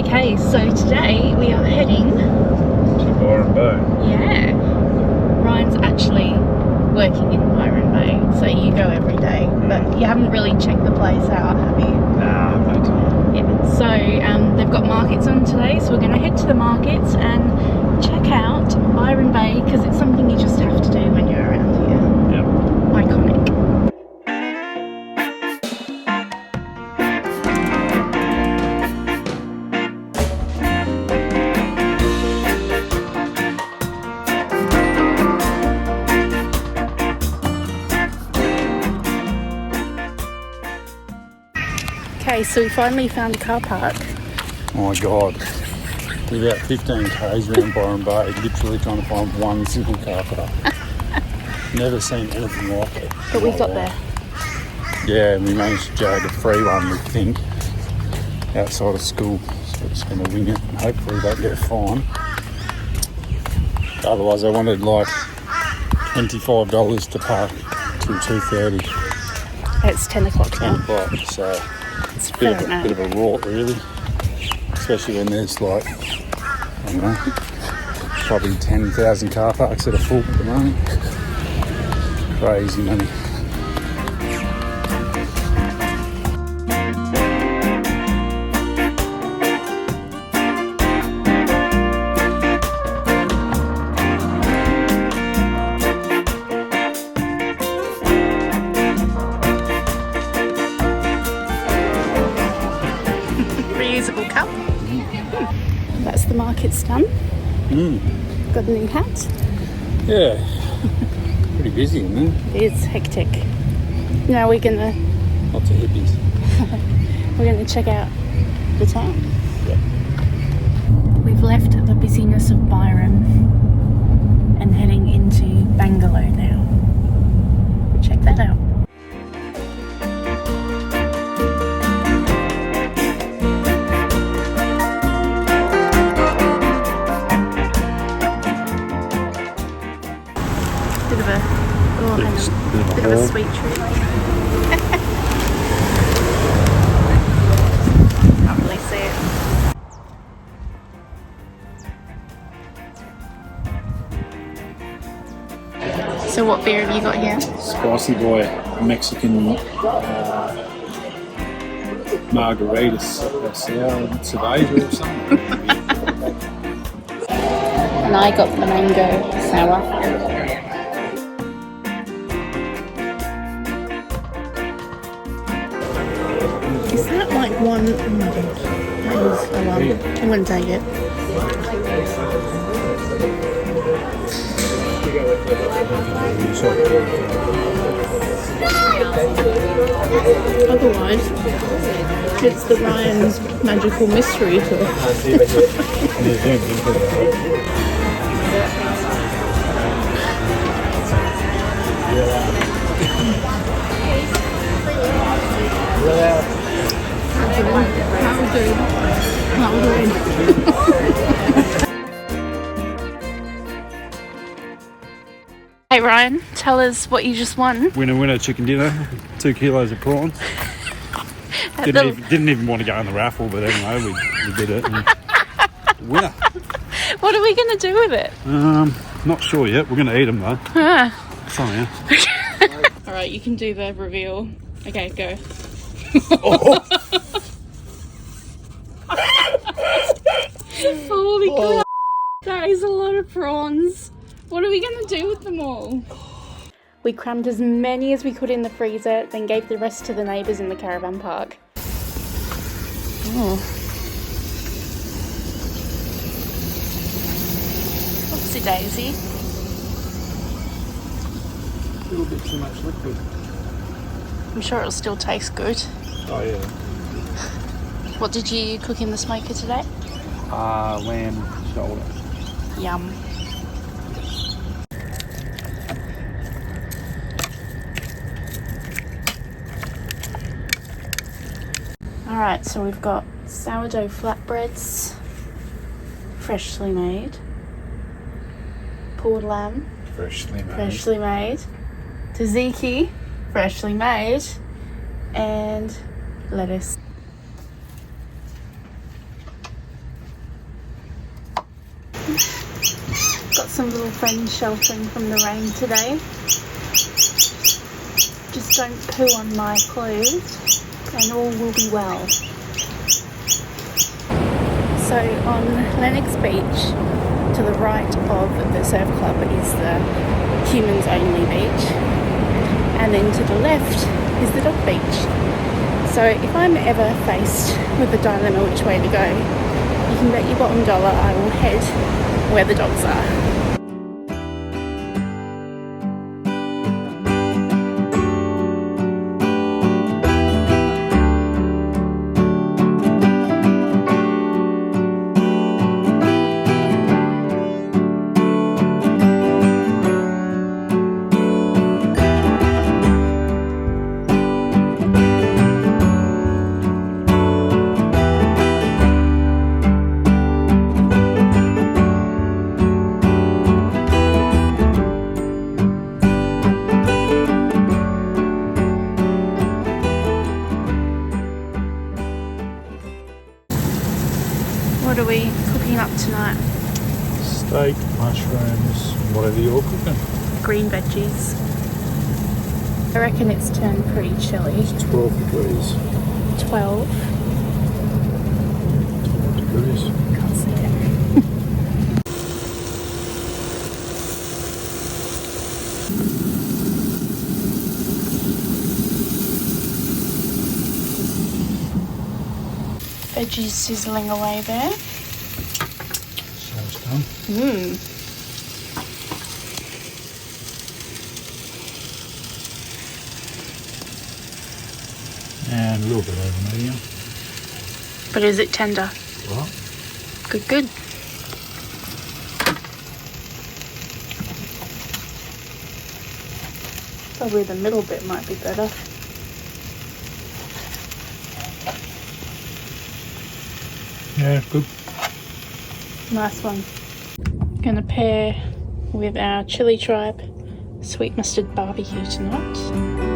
Okay, so today we are heading to Byron Bay. Yeah. Ryan's actually working in Byron Bay, so you go every day, but you haven't really checked the place out, have you? Nah, mate. Yeah. So they've got markets on today, so we're going to head to the markets and check out Byron Bay because it's something you just have to do when you're around here. Yep. Iconic. Okay, so we finally found a car park. Oh my god. We're about 15 k's around Byron Bay, literally trying to find one single car park. Never seen anything like it. But we got there. Yeah, and we managed to jag a free one, we think, outside of school. So we're just going to wing it and hopefully don't get a fine. Otherwise, I wanted like $25 to park till 2:30. It's 10 o'clock now. 10 o'clock, so It's a bit of a rort, really. Especially when there's like, I don't know, probably 10,000 car parks that are full at the moment. Crazy money. Reusable cup. That's the market's done. Got a new hat. Yeah. Pretty busy, isn't it? It's hectic. Now we're gonna Lots of hippies. check out the town. Yep. We've left the busyness of Byron and heading into Bangalow now. Check that out. Bit of a sweet treat. Can't really see it. So what beer have you got here? Spicy Boy Mexican margaritas, Cerveza or something. And I got the mango sour. Is that like one? Oh my god. That is a lot. I'm going to take it. Otherwise, it's the Ryan's magical mystery tour. Hey Ryan, tell us what you just won. Winner chicken dinner, 2 kilos of prawns. Didn't even want to go in the raffle, but anyway, we did it. And winner. What are we going to do with it? Not sure yet. We're going to eat them though. So yeah. Alright, you can do the reveal. Okay, go. Oh. Holy crap! That is a lot of prawns. What are we going to do with them all? We crammed as many as we could in the freezer, then gave the rest to the neighbours in the caravan park. Oh. Whoopsie daisy. A little bit too much liquid. I'm sure it'll still taste good. Oh yeah. What did you cook in the smoker today? Lamb shoulder. Yum. Alright, so we've got sourdough flatbreads, freshly made, pulled lamb, freshly made, tzatziki, freshly made, and lettuce. Got some little friends sheltering from the rain today. Just don't poo on my clothes and all will be well. So on Lennox Beach, to the right of the surf club is the humans only beach, and then to the left is the dog beach. So if I'm ever faced with a dilemma which way to go, you can bet your bottom dollar I will head where the dogs are. What are we cooking up tonight? Steak, mushrooms, whatever you're cooking. Green veggies. I reckon it's turned pretty chilly. It's 12 degrees. 12. 12 degrees. Can't see it. Veggies sizzling away there. So it's done. And a little bit over medium. But is it tender? Right. Good, good. Probably the middle bit might be better. Yeah, good. Nice one. Gonna pair with our chili tribe sweet mustard barbecue tonight.